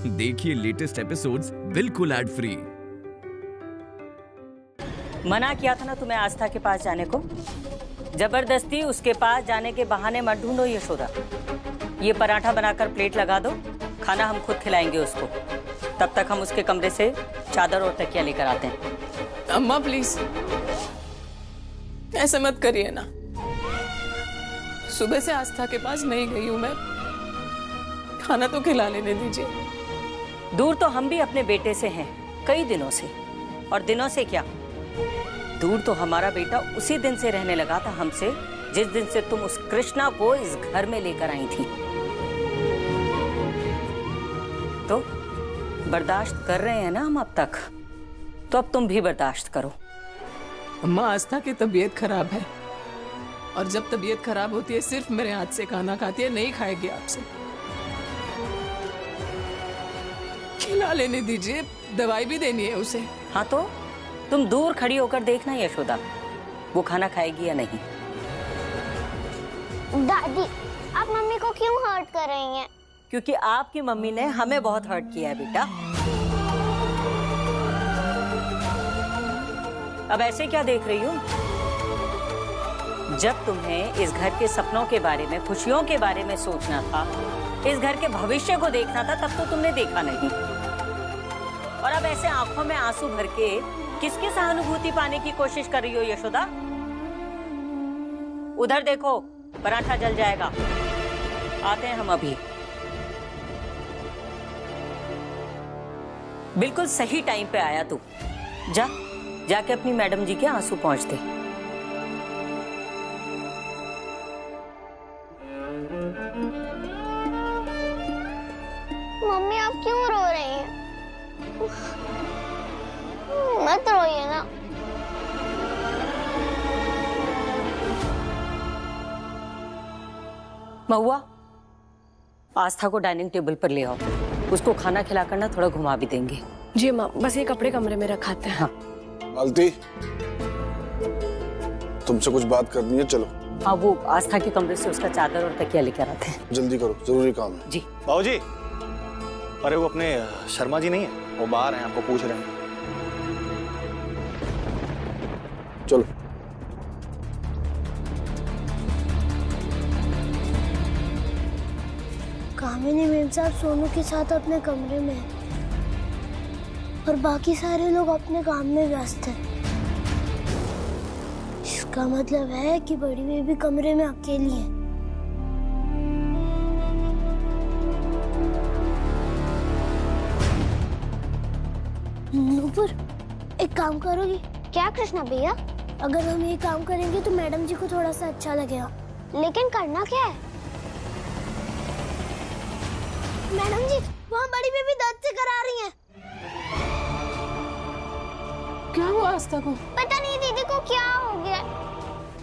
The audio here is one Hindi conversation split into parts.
देखिए लेटेस्ट एपिसोड्स बिल्कुल एड फ्री। मना किया था ना तुम्हें आस्था के पास जाने को। जबरदस्ती उसके पास जाने के बहाने मत ढूंढो यशोदा। ये पराठा बनाकर प्लेट लगा दो, खाना हम खुद खिलाएंगे उसको। तब तक हम उसके कमरे से चादर और तकिया लेकर आते हैं। अम्मा प्लीज ऐसे मत करिए ना। सुबह से आस्था के पास नहीं गई हूं मैं, खाना तो खिला लेने दीजिए। दूर तो हम भी अपने बेटे से हैं कई दिनों से, और दिनों से क्या, दूर तो हमारा बेटा उसी दिन से रहने लगा था हमसे जिस दिन से तुम उस कृष्णा को इस घर में लेकर आई थी। तो बर्दाश्त कर रहे हैं ना हम अब तक, तो अब तुम भी बर्दाश्त करो। अम्मा आस्था की तबीयत खराब है, और जब तबीयत खराब होती है सिर्फ मेरे हाथ से खाना खाती है, नहीं खाएगी आपसे। खिला लेने दीजिए, दवाई भी देनी है उसे। हाँ तो तुम दूर खड़ी होकर देखना यशोदा, वो खाना खाएगी या नहीं। दादी, आप मम्मी को क्यों हर्ट कर रही हैं? क्योंकि आपकी मम्मी ने हमें बहुत हर्ट किया है बेटा। अब ऐसे क्या देख रही हो? जब तुम्हें इस घर के सपनों के बारे में, खुशियों के बारे में सोचना था, इस घर के भविष्य को देखना था, तब तो तुमने देखा नहीं। और अब ऐसे आंखों में आंसू भर के किसकी सहानुभूति पाने की कोशिश कर रही हो यशोदा? उधर देखो, पराठा जल जाएगा। आते हैं हम अभी। बिल्कुल सही टाइम पे आया तू। जाके अपनी मैडम जी के आंसू पोंछ दे। मम्मी आप क्यों रो रही हैं? मत रोइए ना। महुआ, आस्था को डाइनिंग टेबल पर ले आओ। उसको खाना खिलाकर ना थोड़ा घुमा भी देंगे। जी माँ, बस ये कपड़े कमरे में रखाते हैं। हाँ। मालती, तुमसे कुछ बात करनी है, चलो। हाँ, वो आस्था के कमरे से उसका चादर और तकिया लेकर आते हैं। जल्दी करो, जरूरी काम है। जी। बाबूजी, अरे वो अपने शर्मा जी नहीं है, वो बाहर हैं, आपको पूछ रहे हैं। चलो। कामिनी मेम साहब सोनू के साथ अपने कमरे में हैं और बाकी सारे लोग अपने काम में व्यस्त हैं। इसका मतलब है कि बड़ी बेबी कमरे में अकेली है। नूपुर, एक काम करोगी? क्या कृष्णा भैया? अगर हम ये काम करेंगे तो मैडम जी को थोड़ा सा अच्छा लगेगा। लेकिन करना क्या है? मैडम जी, वहाँ बड़ी बेबी दर्द से करा रही हैं। क्या हुआ आस्था को? पता नहीं दीदी को क्या हो गया।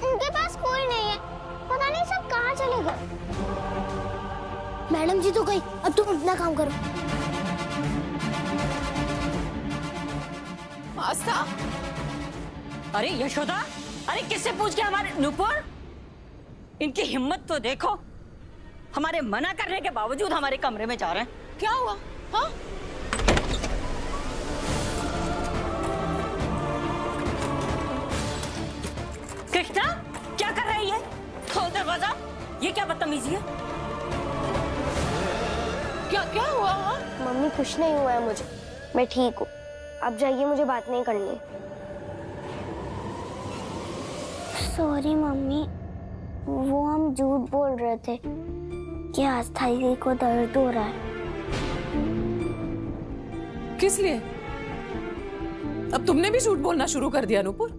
उनके पास कोई नहीं है, पता नहीं सब कहाँ चले गए। मैडम जी तो गई, अब तुम अपना काम करो। आस्था, अरे यशोदा, अरे किससे पूछ के हमारे नूपुर, इनकी हिम्मत तो देखो। हमारे मना करने के बावजूद हमारे कमरे में जा रहे हैं। क्या हुआ? हाँ? कृष्णा, क्या कर रही है? खोल दरवाजा। ये क्या बदतमीजी है? क्या हुआ? हाँ? मम्मी, कुछ नहीं हुआ है मुझे, मैं ठीक हूँ। अब जाइए, मुझे बात नहीं करनी है। सॉरी मम्मी, वो हम झूठ बोल रहे थे कि आस्था दीदी को दर्द हो रहा है। किस लिए? अब तुमने भी झूठ बोलना शुरू कर दिया नूपुर?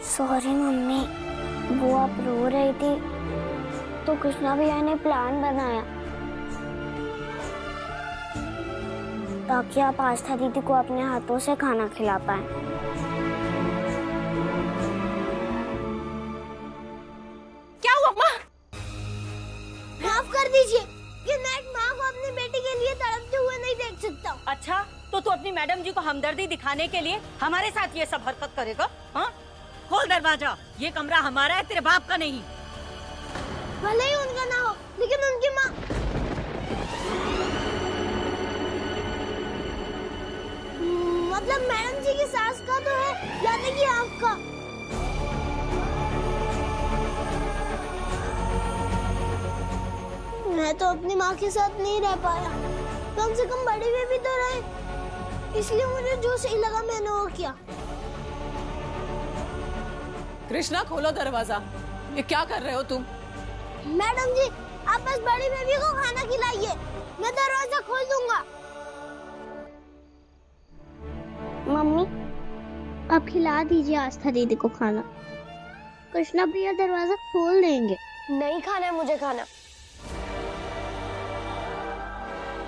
सॉरी मम्मी, वो आप रो रही थी तो कृष्णा भैया ने प्लान बनाया ताकि आप आस्था दीदी को अपने हाथों से खाना खिला पाए। क्या हुआ माँ? माफ कर दीजिए कि मैं एक माँ को अपनी बेटी के लिए तड़पते हुए नहीं देख सकता। अच्छा, तो तू अपनी मैडम जी को हमदर्दी दिखाने के लिए हमारे साथ ये सब हरकत करेगा? हाँ? खोल दरवाजा, ये कमरा हमारा है, तेरे बाप का नहीं। भले ही उनका ना हो, लेकिन उनकी माँ। मतलब मैडम जी की सास का तो है, यानी कि आपका। मैं तो अपनी माँ के साथ नहीं रह पाया, कम से कम बड़ी बेबी तो रहे, इसलिए मुझे जो सही लगा मैंने वो किया। कृष्णा खोलो दरवाजा, ये क्या कर रहे हो तुम? मैडम जी आप बस बड़ी बेबी को खाना खिलाइए, मैं दरवाजा खोल दूंगा। मम्मी आप खिला दीजिए आस्था दीदी को खाना, कृष्णा भैया दरवाजा खोल देंगे। नहीं खाना है मुझे खाना।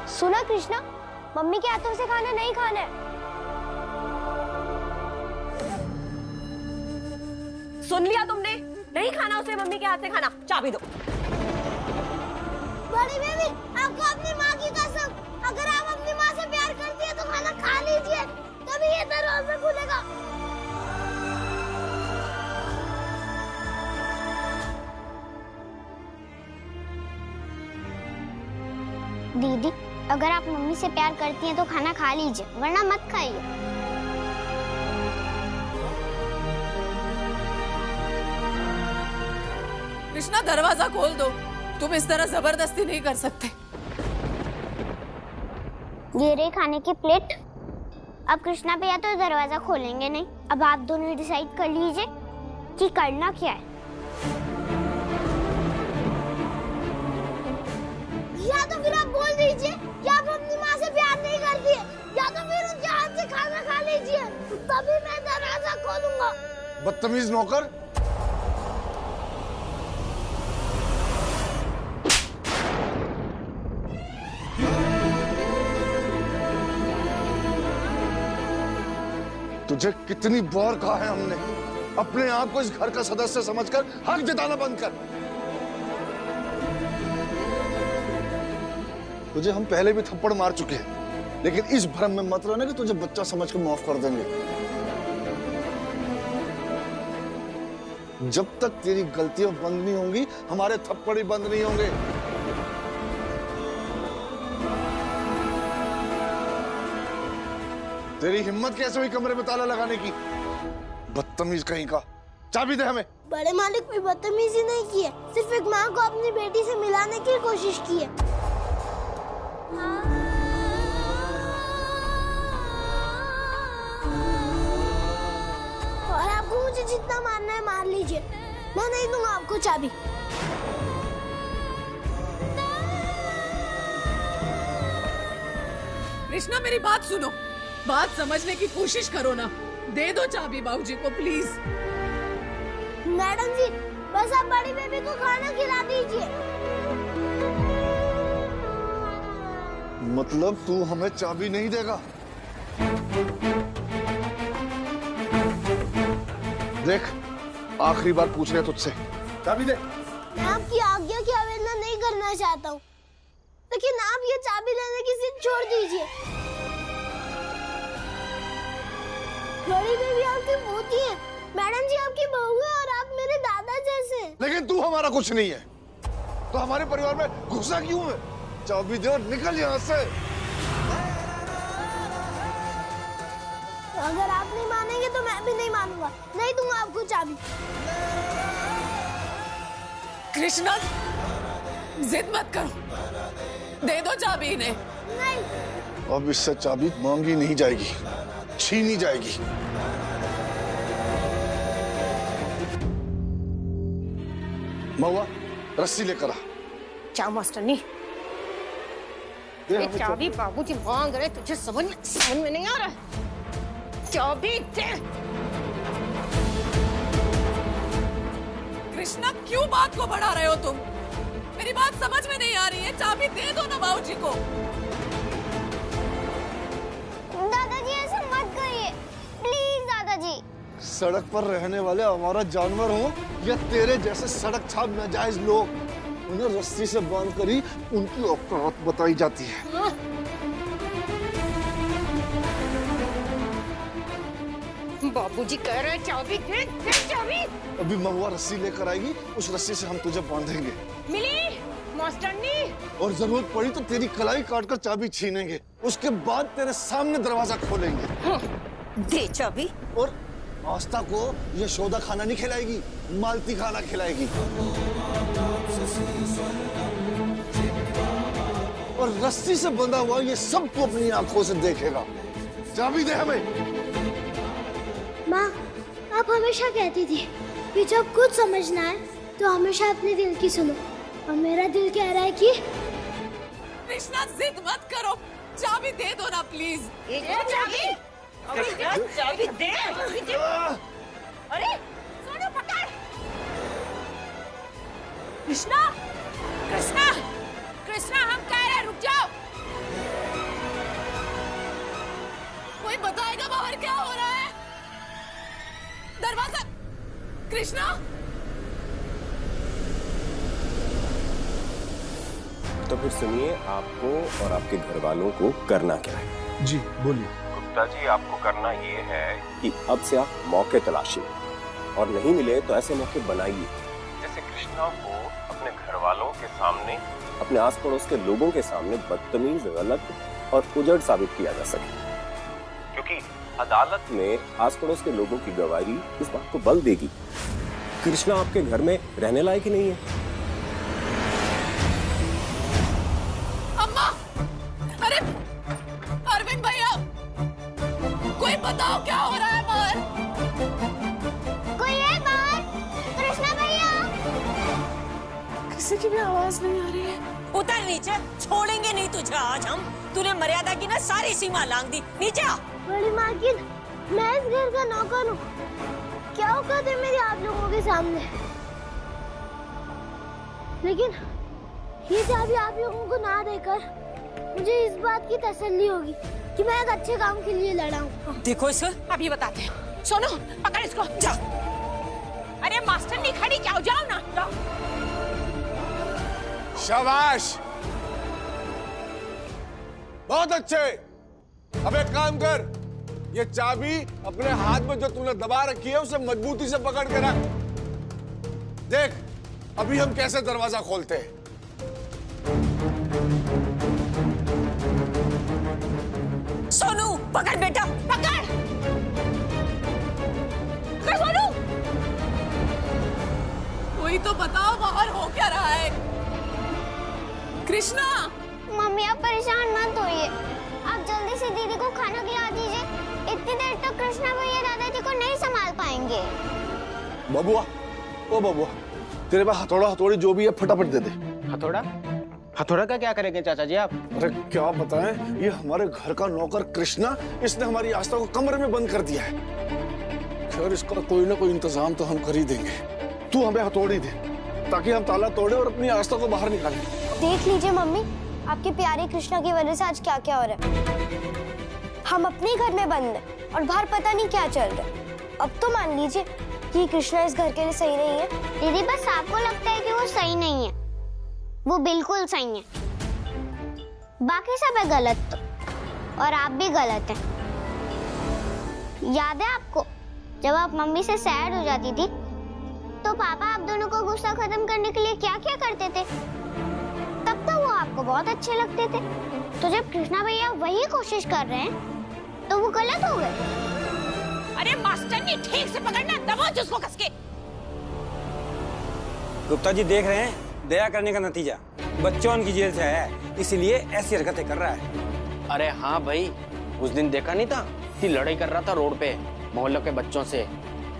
सुना कृष्णा, मम्मी के हाथों से खाना नहीं खाना है। सुन लिया तुमने? नहीं खाना उसे मम्मी के हाथ से खाना। चाबी दो। बड़ी बेबी आपको अपनी माँ की कसम, अगर आप अपनी माँ से प्यार करती है तो खाना खा लीजिए, तभी ये दरवाजा खुलेगा। दीदी अगर आप मम्मी से प्यार करती हैं तो खाना खा लीजिए, वरना मत खाइए। कृष्णा दरवाजा खोल दो, तुम इस तरह जबरदस्ती नहीं कर सकते। ये रही खाने की प्लेट। अब कृष्णा भैया तो दरवाजा खोलेंगे नहीं, अब आप दोनों डिसाइड कर लीजिए कि करना क्या है। या तो फिर आप बोल दीजिए कि आप अपनी माँ से प्यार नहीं करती है, या तो फिर उनके हाथ से खाना खा लीजिए, तभी मैं दरवाजा खोलूंगा। बदतमीज नौकर। तुझे कितनी बार कहा है हमने, अपने आप को इस घर का सदस्य समझकर हक जताना बंद कर। तुझे हम पहले भी थप्पड़ मार चुके हैं, लेकिन इस भ्रम में मत रहना कि तुझे बच्चा समझकर माफ कर देंगे। जब तक तेरी गलतियां बंद नहीं होंगी, हमारे थप्पड़ ही बंद नहीं होंगे। तेरी हिम्मत कैसे हुई कमरे में ताला लगाने की? बदतमीज कहीं का। चाबी दे हमें। बड़े मालिक भी बदतमीजी नहीं की है, सिर्फ एक माँ को अपनी बेटी से मिलाने की कोशिश की है। और आपको मुझे जितना मारना है मार लीजिए, मैं नहीं दूंगा आपको चाबी। कृष्णा मेरी बात सुनो, बात समझने की कोशिश करो ना। दे दो चाबी बाबूजी को प्लीज। मैडम जी बस आप बड़ी बेबी को खाना खिला दीजिए। मतलब तू हमें चाबी नहीं देगा? देख आखिरी बार पूछ रहे तुझसे, चाबी दे। मैं आपकी आज्ञा की अवहेलना नहीं करना चाहता हूँ, लेकिन आप ये चाबी लेने की जिद छोड़ दीजिए। बड़ी बेबी आपकी पोती है, मैडम जी आपकी बहू है और आप मेरे दादा जैसे। लेकिन तू हमारा कुछ नहीं है, तो हमारे परिवार में घुसा क्यों है? चाबी दे और निकल यहाँ से। अगर आप नहीं मानेंगे तो मैं भी नहीं मानूंगा, नहीं दूंगा आपको चाबी। कृष्णा जिद मत करो, दे दो चाबी इन्हें। नहीं। अब इससे चाबी मांगी नहीं जाएगी, छीनी जाएगी। महुआ रस्सी लेकर आ। क्या मास्टर नहीं, ये चाबी बाबूजी मांग रहे, तुझे समझ में नहीं आ रहा? चाबी दे। कृष्णा क्यों बात को बढ़ा रहे हो तुम? मेरी बात समझ में नहीं आ रही है, चाबी दे दो ना बाबूजी को। दादाजी ऐसे मत करिए प्लीज दादाजी। सड़क पर रहने वाले हमारा जानवर हो या तेरे जैसे सड़क छाप नाजायज लोग, उन्हें रस्सी से बांध कर ही उनकी औकात बताई जाती है। बाबूजी कह रहे चाबी दे, दे चाबी। अभी महुआ रस्सी लेकर आएगी, उस रस्सी से हम तुझे बांधेंगे। मिली मास्टरनी। और जरूरत पड़ी तो तेरी कलाई काटकर चाबी छीनेंगे। उसके बाद तेरे सामने दरवाजा खोलेंगे। दे चाबी। और आस्था को यशोदा खाना नहीं खिलाएगी, मालती खाना खिलाएगी। और रस्सी से बंधा हुआ ये सब तो अपनी आंखों से देखेगा। चाबी दे हमें। माँ, आप हमेशा कहती थी कि जब कुछ समझना है तो हमेशा अपने दिल की सुनो, और मेरा दिल कह रहा है कि कृष्णा जिद मत करो, चाबी दे दो ना प्लीज। चाबी चाबी दे। अरे सोनू पकड़। कृष्णा, कृष्णा, कृष्णा, हम कह रहे हैं रुक जाओ। कोई बताएगा बाहर क्या हो रहा है? दरवाजा। कृष्णा, तो फिर सुनिए, आपको और आपके घर वालों को करना क्या है? जी बोलिए। गुप्ता जी, आपको करना ये है कि अब से आप मौके तलाशिए, और नहीं मिले तो ऐसे मौके बनाइए जैसे कृष्णा को अपने घर वालों के सामने, अपने आस पड़ोस के लोगों के सामने बदतमीज, गलत और उजड़ साबित किया जा सके। क्योंकि अदालत में आस पड़ोस के लोगों की गवाही इस बात को बल देगी कृष्णा आपके घर में रहने लायक ही नहीं है। अम्मा, अरे अरविंद भैया, कोई बताओ क्या हो रहा है बाहर? कोई है बाहर? कृष्णा भैया। किसी की भी आवाज नहीं आ रही है। उतर नीचे, छोड़ेंगे नहीं तुझे आज हम। तूने मर्यादा की ना सारी सीमा लांघ दी। नीचे आ। बड़ी मालकिन, मैं इस घर का नौकर हूँ, क्या औकात है मेरी आप लोगों के सामने? लेकिन ये चाबी आप लोगों को ना देकर मुझे इस बात की तसल्ली होगी कि मैं एक अच्छे काम के लिए लड़ा हूँ। देखो इसे। अभी बताते हैं। सोनू, पकड़ इसको, जा। अरे मास्टर नहीं खड़ी, क्या हो, जाओ ना, जाओ। शाबाश, बहुत अच्छे। अब एक काम कर, ये चाबी अपने हाथ में जो तूने दबा रखी है उसे मजबूती से पकड़ के रख। देख अभी हम कैसे दरवाजा खोलते हैं। सोनू पकड़ बेटा, पकड़। सोनू, कोई तो बताओ बाहर हो क्या रहा है? कृष्णा। मम्मी आप परेशान मत होइए, आप जल्दी से दीदी को खाना खिला दीजिए। इतनी देर तक कृष्णा भैया दादाजी को नहीं संभाल पाएंगे। बबुआ, ओ बबुआ, तेरे पास हथौड़ा हथौड़ी जो भी है फटाफट दे दे। हथौड़ा? हथौड़ा का क्या करेंगे चाचा जी आप? अरे क्या बताएं, ये हमारे घर का नौकर कृष्णा, इसने हमारी आस्था को कमरे में बंद कर दिया है। खैर इसका कोई ना कोई इंतजाम तो हम कर ही देंगे। तू हमें हथौड़ी दे ताकि हम ताला तोड़े और अपनी आस्था को बाहर निकालें। देख लीजिए मम्मी, आपके प्यारे कृष्णा की वजह से आज क्या क्या हो रहा है। हम अपने घर में बंद हैं और बाहर पता नहीं क्या चल रहा है। अब तो मान लीजिए कि कृष्णा इस घर के लिए सही नहीं है। दीदी बस आपको लगता है कि वो सही नहीं है, वो बिल्कुल सही है। बाकी सब है गलत तो, और आप भी गलत हैं। याद है आपको जब आप मम्मी से सैड हो जाती थी तो पापा आप दोनों को गुस्सा खत्म करने के लिए क्या क्या करते थे? तब तो वो आपको बहुत अच्छे लगते थे। तो जब कृष्णा भैया वही कोशिश कर रहे हैं तो वो गलत हो गए। अरे मास्टर ने ठीक से पकड़ना, दबाओ उसको कस के। गुप्ता जी देख रहे हैं, दया करने का नतीजा बच्चों की जेल से है, इसीलिए ऐसी हरकतें कर रहा है। अरे हाँ भाई, उस दिन देखा नहीं था कि लड़ाई कर रहा था रोड पे मोहल्ले के बच्चों से।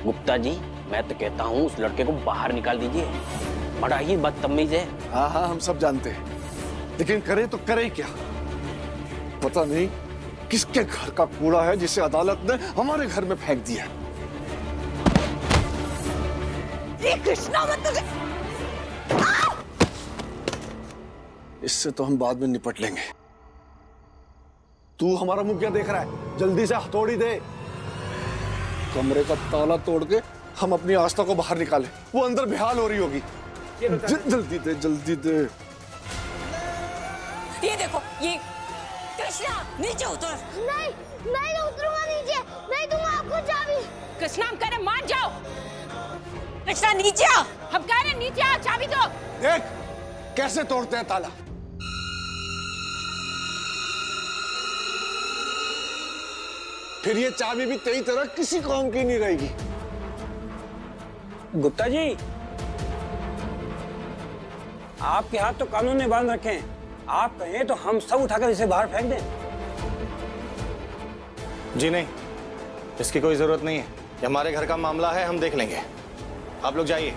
गुप्ता जी मैं तो कहता हूँ उस लड़के को बाहर निकाल दीजिए, बड़ा ही बदतमीज है। हाँ हाँ हम सब जानते हैं, लेकिन करे तो करे क्या? पता नहीं किसके घर का कूड़ा है जिसे अदालत ने हमारे घर में फेंक दिया। ये कृष्णा मतलब इससे तो हम बाद में निपट लेंगे। तू हमारा मुंह क्या देख रहा है? जल्दी से हथौड़ी दे। कमरे का ताला तोड़ के हम अपनी आस्था को बाहर निकाले, वो अंदर बेहाल हो रही होगी। जल्दी दे, जल्दी दे। ये देखो, ये कृष्णा नीचे उतर। नहीं, मैं उतरूंगा नीचे, नहीं दूंगा आपको चाबी। कृष्णा हम कह रहे मान जाओ। कृष्णा नीचे आ। हम कह रहे नीचे आ, चाबी दो। देख कैसे तोड़ते हैं ताला। फिर ये चाबी भी तेरी तरह किसी काम की नहीं रहेगी। गुप्ता जी, आपके हाथ तो कानून ने बांध रखे हैं। आप कहें तो हम सब उठाकर इसे बाहर फेंक दें। जी नहीं, इसकी कोई जरूरत नहीं है। ये हमारे घर का मामला है, हम देख लेंगे। आप लोग जाइए।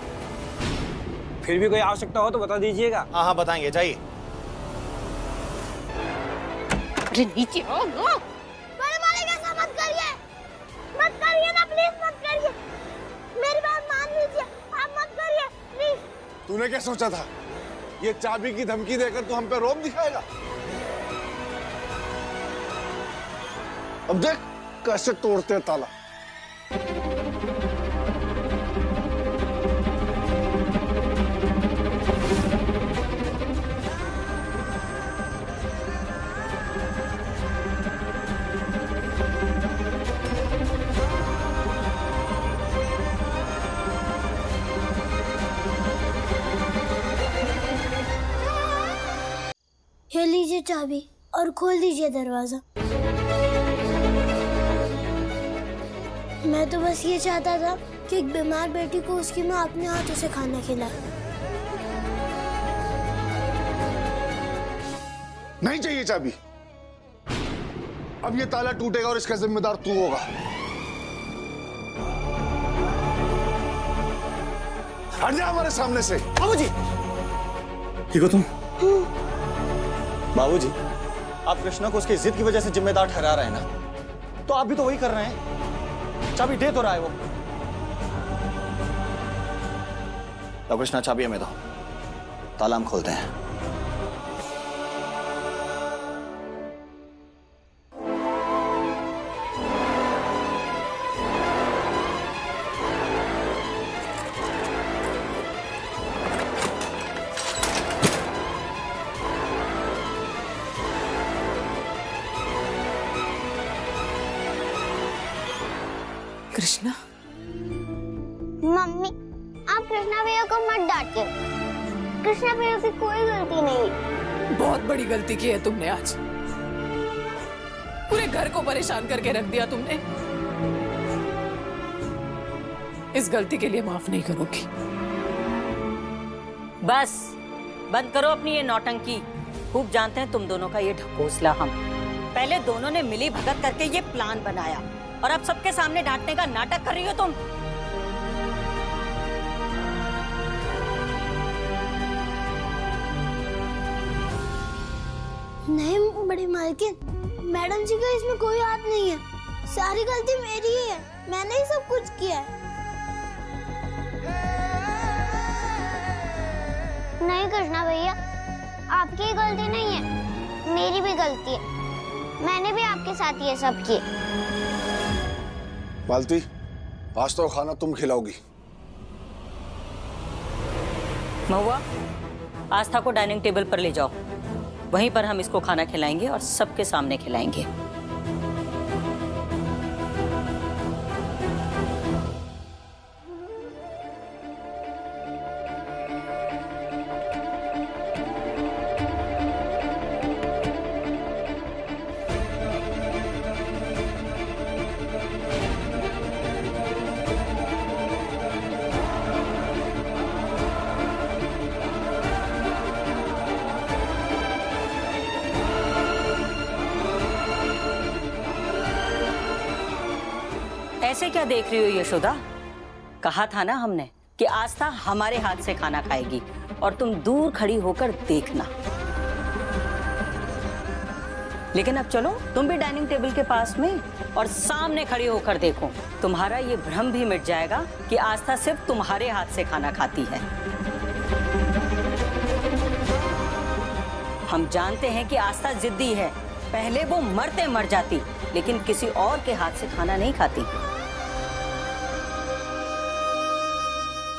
फिर भी कोई आवश्यकता हो तो बता दीजिएगा। हाँ हाँ बताएंगे, जाइए। अरे नीचे आओ ना। बड़े मालिक ऐसा मत करिए, मत करिए ना, प्लीज मत करिए, मेरी बात मान लीजिए, आप मत करिए प्लीज। तूने क्या सोचा था? ये चाबी की धमकी देकर तू हम पे रोब दिखाएगा? अब देख कैसे तोड़ते हैं ताला। ये लीजिए चाबी और खोल दीजिए दरवाजा। मैं तो बस ये चाहता था कि एक बीमार बेटी को उसकी माँ अपने हाथों से खाना खिलाए। नहीं चाहिए चाबी। अब ये ताला टूटेगा और इसका जिम्मेदार तू होगा। हट जा हमारे सामने से। बाबूजी, ठीक हो तुम? बाबूजी, आप कृष्णा को उसकी जिद की वजह से जिम्मेदार ठहरा रहे हैं ना, तो आप भी तो वही कर रहे हैं। चाबी दे तो रहा है वो। तो कृष्णा चाबी हमें दो, ताला हम खोलते हैं। कृष्णा, मम्मी, आप कृष्णा भैया को मत डांटिए। कृष्णा भैया की कोई गलती नहीं। बहुत बड़ी गलती की है तुमने आज। पूरे घर को परेशान करके रख दिया तुमने। इस गलती के लिए माफ नहीं करूंगी। बस बंद करो अपनी ये नौटंकी। खूब जानते हैं तुम दोनों का ये ढकोसला हम। पहले दोनों ने मिली भगत करके ये प्लान बनाया और अब सबके सामने डांटने का नाटक कर रही हो तुम। नहीं बड़ी मालकिन, मैडम जी का इसमें कोई हाथ नहीं है। सारी गलती मेरी ही है, मैंने ही सब कुछ किया है। नहीं कृष्णा भैया, आपकी गलती नहीं है, मेरी भी गलती है। मैंने भी आपके साथ ये सब किए। मालती, आज तो खाना तुम खिलाओगी। महुआ, आस्था को डाइनिंग टेबल पर ले जाओ। वहीं पर हम इसको खाना खिलाएंगे और सबके सामने खिलाएंगे। ऐसे क्या देख रही हो यशोदा? कहा था ना हमने कि आस्था हमारे हाथ से खाना खाएगी और तुम दूर खड़ी होकर देखना। लेकिन अब चलो तुम भी डाइनिंग टेबल के पास में और सामने खड़ी होकर देखो। तुम्हारा ये भ्रम भी मिट जाएगा कि आस्था सिर्फ तुम्हारे हाथ से खाना खाती है। हम जानते हैं कि आस्था जिद्दी है। पहले वो मरते मर जाती, लेकिन किसी और के हाथ से खाना नहीं खाती।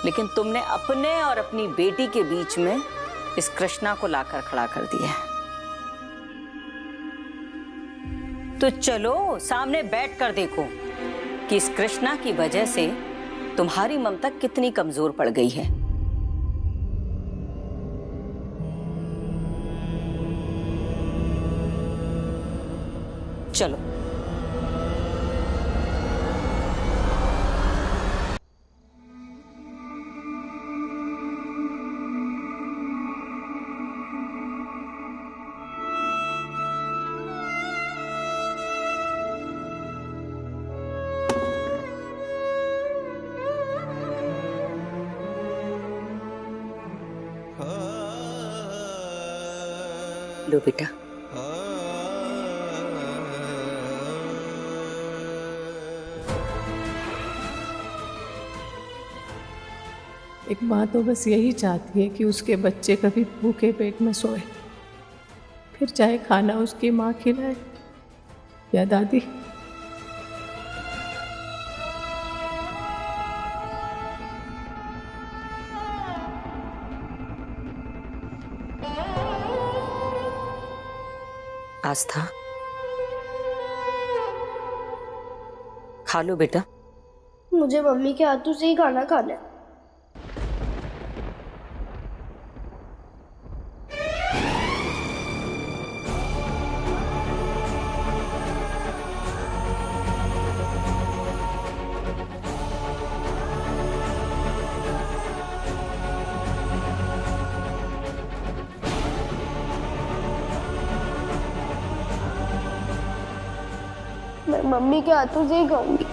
लेकिन तुमने अपने और अपनी बेटी के बीच में इस कृष्णा को लाकर खड़ा कर दिया है। तो चलो सामने बैठकर देखो कि इस कृष्णा की वजह से तुम्हारी ममता कितनी कमजोर पड़ गई है। चलो। लो बेटा। एक माँ तो बस यही चाहती है कि उसके बच्चे कभी भूखे पेट में सोए, फिर चाहे खाना उसकी माँ खिलाए या दादी। आस्था, खा लो बेटा। मुझे मम्मी के हाथों से ही खाना खाना है। मैं मम्मी के हाथों से ही खाऊंगी।